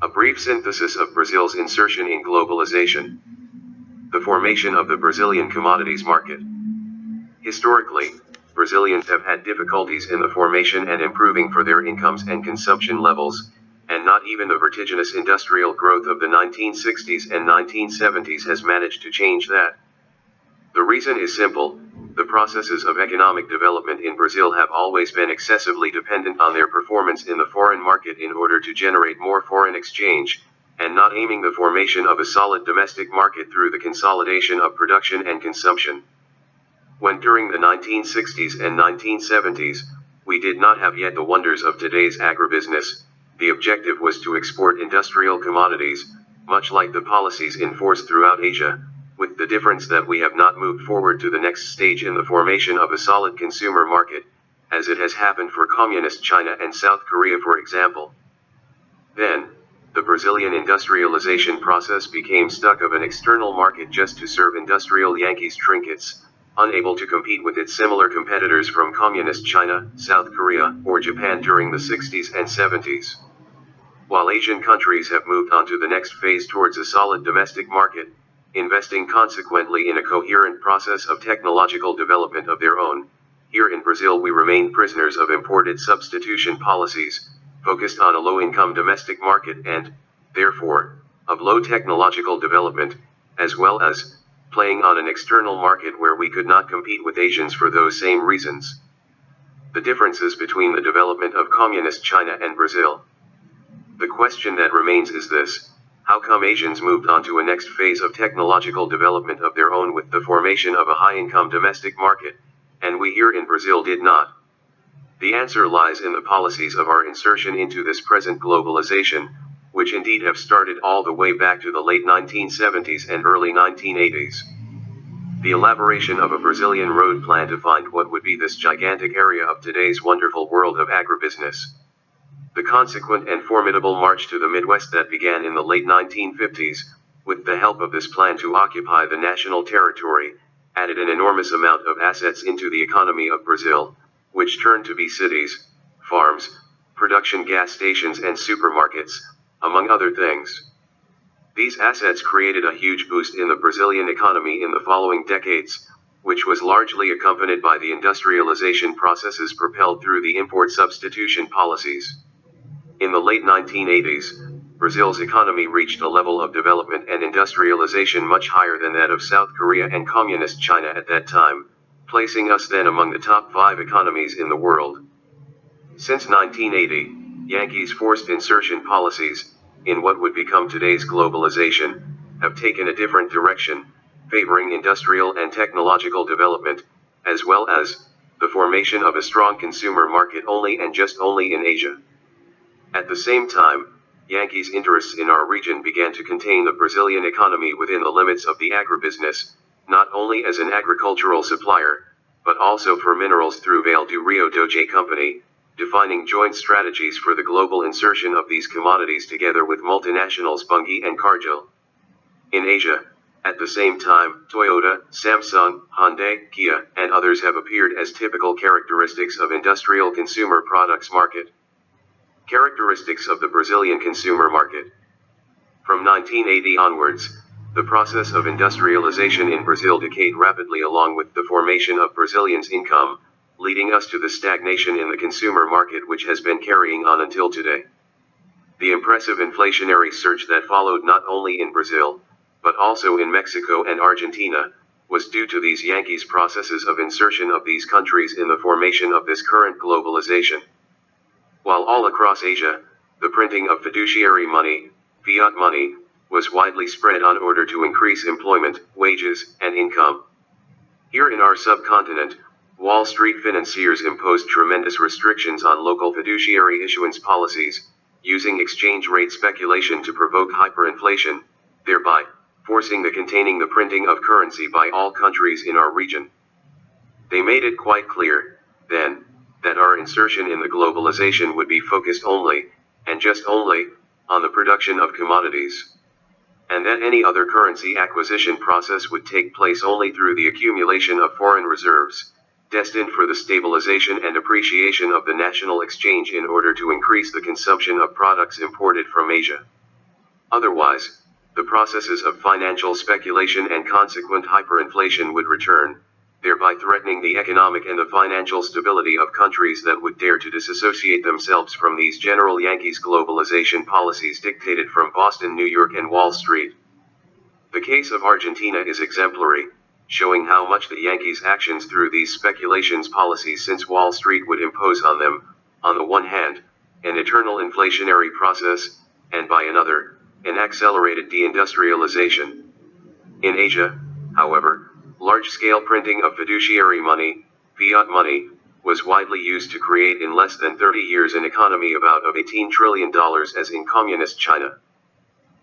A brief synthesis of Brazil's insertion in globalization. The formation of the Brazilian commodities market. Historically, Brazilians have had difficulties in the formation and improving for their incomes and consumption levels, and not even the vertiginous industrial growth of the 1960s and 1970s has managed to change that. The reason is simple: the processes of economic development in Brazil have always been excessively dependent on their performance in the foreign market in order to generate more foreign exchange, and not aiming the formation of a solid domestic market through the consolidation of production and consumption. When during the 1960s and 1970s, we did not have yet the wonders of today's agribusiness, the objective was to export industrial commodities, much like the policies enforced throughout Asia, with the difference that we have not moved forward to the next stage in the formation of a solid consumer market, as it has happened for communist China and South Korea, for example. Then, the Brazilian industrialization process became stuck of an external market just to serve industrial Yankees trinkets, unable to compete with its similar competitors from communist China, South Korea, or Japan during the 60s and 70s. While Asian countries have moved on to the next phase towards a solid domestic market, investing consequently in a coherent process of technological development of their own, here in Brazil we remain prisoners of imported substitution policies, focused on a low-income domestic market and, therefore, of low technological development, as well as playing on an external market where we could not compete with Asians for those same reasons. The differences between the development of communist China and Brazil. The question that remains is this: how come Asians moved on to a next phase of technological development of their own with the formation of a high-income domestic market, and we here in Brazil did not? The answer lies in the policies of our insertion into this present globalization, which indeed have started all the way back to the late 1970s and early 1980s. The elaboration of a Brazilian road plan defined what would be this gigantic area of today's wonderful world of agribusiness. The consequent and formidable march to the Midwest that began in the late 1950s, with the help of this plan to occupy the national territory, added an enormous amount of assets into the economy of Brazil, which turned to be cities, farms, production gas stations and supermarkets, among other things. These assets created a huge boost in the Brazilian economy in the following decades, which was largely accompanied by the industrialization processes propelled through the import substitution policies. In the late 1980s, Brazil's economy reached a level of development and industrialization much higher than that of South Korea and Communist China at that time, placing us then among the top 5 economies in the world. Since 1980, Yankees' forced insertion policies, in what would become today's globalization, have taken a different direction, favoring industrial and technological development, as well as the formation of a strong consumer market only and just only in Asia. At the same time, Yankees' interests in our region began to contain the Brazilian economy within the limits of the agribusiness, not only as an agricultural supplier, but also for minerals through Vale do Rio Doce Company, defining joint strategies for the global insertion of these commodities together with multinationals Bunge and Cargill. In Asia, at the same time, Toyota, Samsung, Hyundai, Kia, and others have appeared as typical characteristics of industrial consumer products market. Characteristics of the Brazilian consumer market. From 1980 onwards, the process of industrialization in Brazil decayed rapidly along with the formation of Brazilians' income, leading us to the stagnation in the consumer market which has been carrying on until today. The impressive inflationary surge that followed not only in Brazil, but also in Mexico and Argentina, was due to these Yankees' processes of insertion of these countries in the formation of this current globalization. While all across Asia, the printing of fiduciary money, fiat money, was widely spread on order to increase employment, wages, and income. Here in our subcontinent, Wall Street financiers imposed tremendous restrictions on local fiduciary issuance policies, using exchange rate speculation to provoke hyperinflation, thereby forcing the containing the printing of currency by all countries in our region. They made it quite clear, then, that our insertion in the globalization would be focused only, and just only, on the production of commodities, and that any other currency acquisition process would take place only through the accumulation of foreign reserves, destined for the stabilization and appreciation of the national exchange in order to increase the consumption of products imported from Asia. Otherwise, the processes of financial speculation and consequent hyperinflation would return, thereby threatening the economic and the financial stability of countries that would dare to disassociate themselves from these general Yankees globalization policies dictated from Boston, New York, and Wall Street. The case of Argentina is exemplary, showing how much the Yankees' actions through these speculations policies since Wall Street would impose on them, on the one hand, an eternal inflationary process, and by another, an accelerated deindustrialization. In Asia, however, large-scale printing of fiduciary money, fiat money, was widely used to create in less than 30 years an economy about of $18 trillion as in communist China.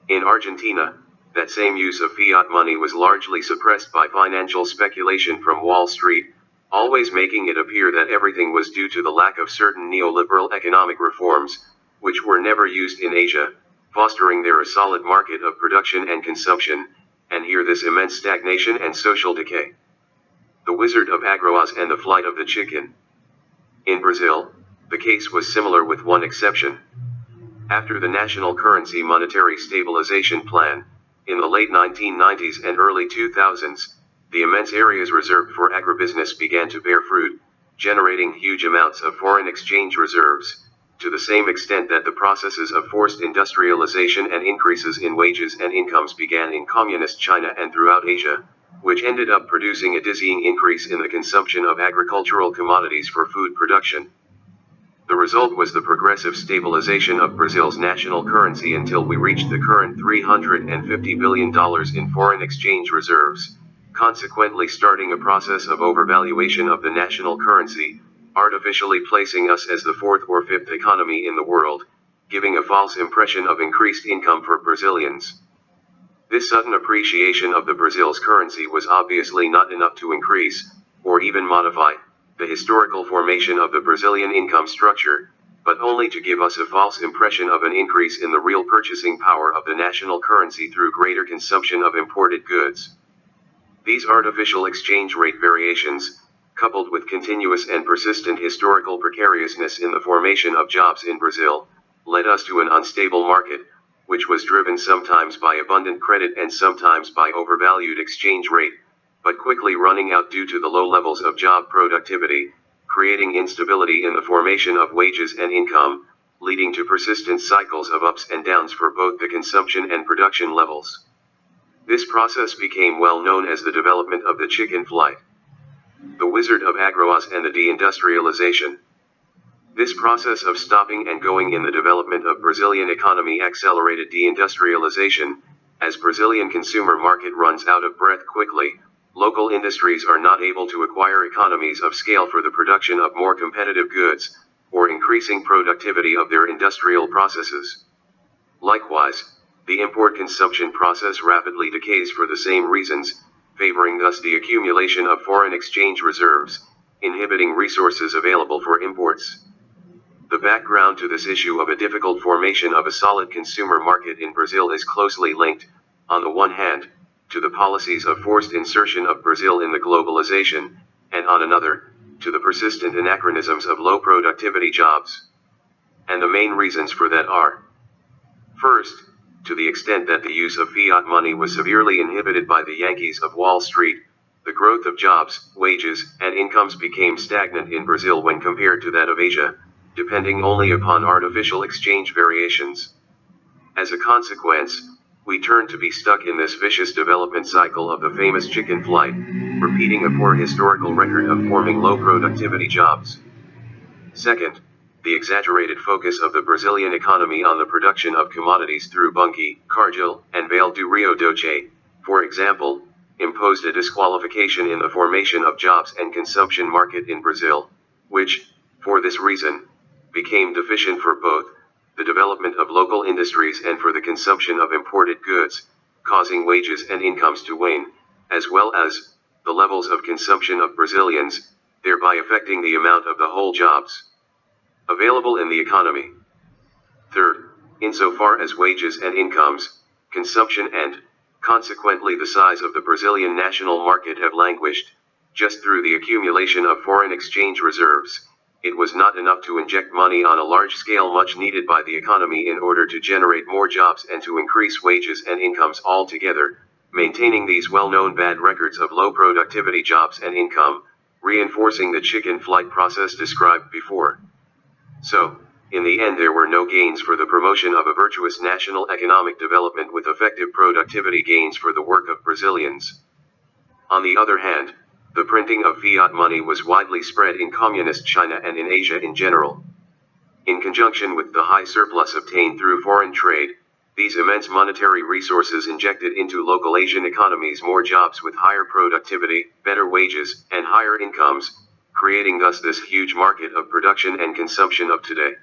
In Argentina, that same use of fiat money was largely suppressed by financial speculation from Wall Street, always making it appear that everything was due to the lack of certain neoliberal economic reforms, which were never used in Asia, fostering there a solid market of production and consumption, and here this immense stagnation and social decay. The Wizard of Agroaz and the Flight of the Chicken. In Brazil, the case was similar with one exception. After the national currency monetary stabilization plan, in the late 1990s and early 2000s, the immense areas reserved for agribusiness began to bear fruit, generating huge amounts of foreign exchange reserves, to the same extent that the processes of forced industrialization and increases in wages and incomes began in communist China and throughout Asia, which ended up producing a dizzying increase in the consumption of agricultural commodities for food production. The result was the progressive stabilization of Brazil's national currency until we reached the current $350 billion in foreign exchange reserves, consequently starting a process of overvaluation of the national currency, artificially placing us as the fourth or fifth economy in the world, giving a false impression of increased income for Brazilians. This sudden appreciation of the Brazil's currency was obviously not enough to increase, or even modify, the historical formation of the Brazilian income structure, but only to give us a false impression of an increase in the real purchasing power of the national currency through greater consumption of imported goods. These artificial exchange rate variations, coupled with continuous and persistent historical precariousness in the formation of jobs in Brazil, led us to an unstable market, which was driven sometimes by abundant credit and sometimes by overvalued exchange rate, but quickly running out due to the low levels of job productivity, creating instability in the formation of wages and income, leading to persistent cycles of ups and downs for both the consumption and production levels. This process became well known as the development of the chicken flight. The Wizard of Agroaz and the deindustrialization. This process of stopping and going in the development of Brazilian economy accelerated deindustrialization. As Brazilian consumer market runs out of breath quickly, local industries are not able to acquire economies of scale for the production of more competitive goods, or increasing productivity of their industrial processes. Likewise, the import consumption process rapidly decays for the same reasons, favoring thus the accumulation of foreign exchange reserves, inhibiting resources available for imports. The background to this issue of a difficult formation of a solid consumer market in Brazil is closely linked, on the one hand, to the policies of forced insertion of Brazil in the globalization, and on another, to the persistent anachronisms of low productivity jobs. And the main reasons for that are: first, to the extent that the use of fiat money was severely inhibited by the Yankees of Wall Street, the growth of jobs, wages, and incomes became stagnant in Brazil when compared to that of Asia, depending only upon artificial exchange variations. As a consequence, we turn to be stuck in this vicious development cycle of the famous chicken flight, repeating a poor historical record of forming low productivity jobs. Second, the exaggerated focus of the Brazilian economy on the production of commodities through Bunge, Cargill, and Vale do Rio Doce, for example, imposed a disqualification in the formation of jobs and consumption market in Brazil, which, for this reason, became deficient for both the development of local industries and for the consumption of imported goods, causing wages and incomes to wane, as well as the levels of consumption of Brazilians, thereby affecting the amount of the whole jobs available in the economy. Third, insofar as wages and incomes, consumption and, consequently the size of the Brazilian national market have languished, just through the accumulation of foreign exchange reserves, it was not enough to inject money on a large scale much needed by the economy in order to generate more jobs and to increase wages and incomes altogether, maintaining these well-known bad records of low productivity jobs and income, reinforcing the chicken flight process described before. So, in the end there were no gains for the promotion of a virtuous national economic development with effective productivity gains for the work of Brazilians. On the other hand, the printing of fiat money was widely spread in communist China and in Asia in general. In conjunction with the high surplus obtained through foreign trade, these immense monetary resources injected into local Asian economies more jobs with higher productivity, better wages, and higher incomes, creating thus this huge market of production and consumption of today.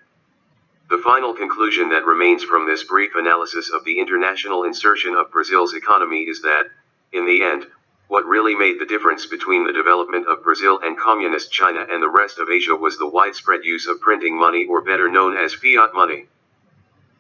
The final conclusion that remains from this brief analysis of the international insertion of Brazil's economy is that, in the end, what really made the difference between the development of Brazil and communist China and the rest of Asia was the widespread use of printing money, or better known as fiat money.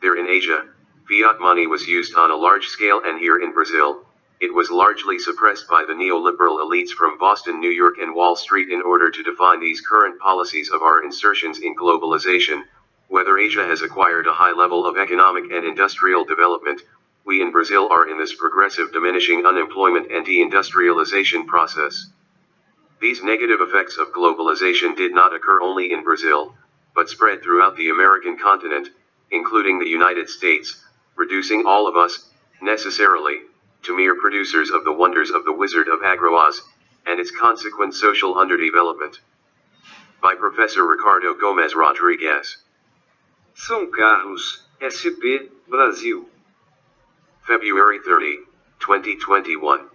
There in Asia, fiat money was used on a large scale, and here in Brazil, it was largely suppressed by the neoliberal elites from Boston, New York and Wall Street in order to define these current policies of our insertions in globalization. Whether Asia has acquired a high level of economic and industrial development, we in Brazil are in this progressive diminishing unemployment and deindustrialization process. These negative effects of globalization did not occur only in Brazil, but spread throughout the American continent, including the United States, reducing all of us, necessarily, to mere producers of the wonders of the Wizard of Agroaz, and its consequent social underdevelopment. By Professor Ricardo Gomes Rodrigues. São Carlos, SP, Brasil. February 30, 2021.